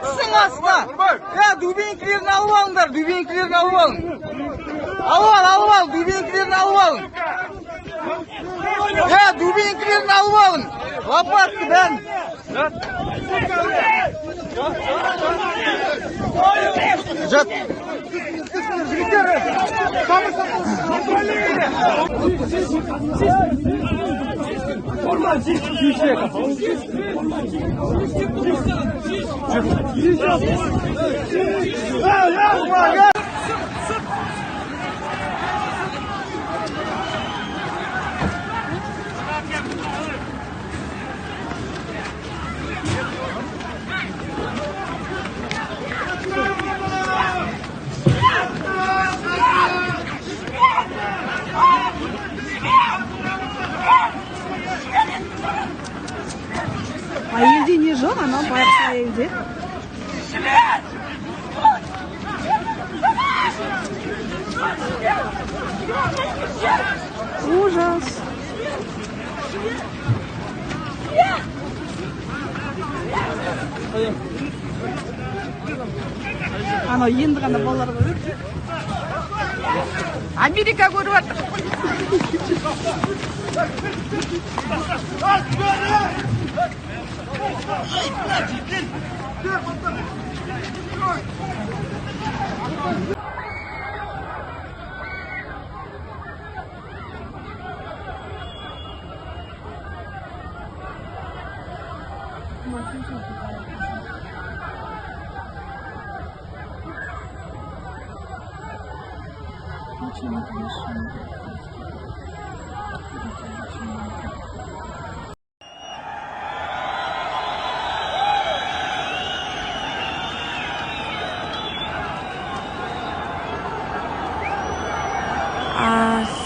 Түсің астына. Дубинкілерін алып алыңдар, дубинкілерін алып алың. Алып ал, дубинкілерін алып алың. Дубинкілерін алып алың. Лопатты бәрін. Жат. Әйелде не жоқ, анау байғұс әйелде. Ужас. Анау енді ғана балалар көріп. Америка көріп жатыр.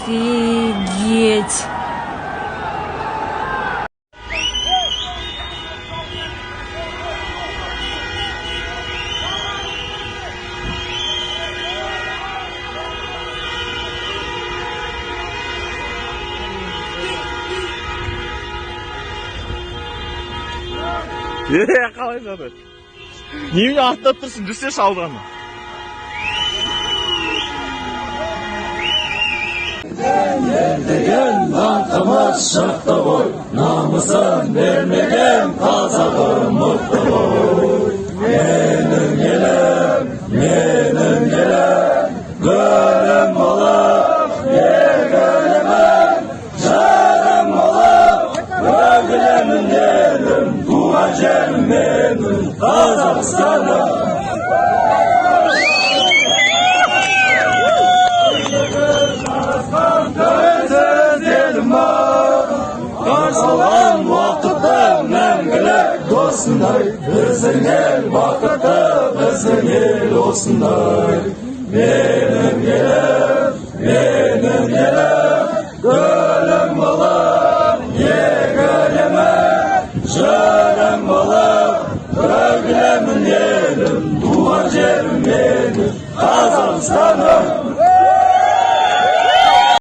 Офигеть! Қалай жады? Немене аттап тұрсың, дүсе шалғаны. Деген антымыз шықты ғой, намысын бермеген қазағым мықты ғой. Менің елім, гүлім болып, егілімін, жарым болып, өгілемін елім, туған жерім менің Қазақстаным. Қарсалған уақытты мәңгілік досындай, біздің ел бақытты, біздің ел осындай. Менің елім, гүлім болып, егілемін, жырым болып, өгілемін елім, туған жерім менің Қазақстан.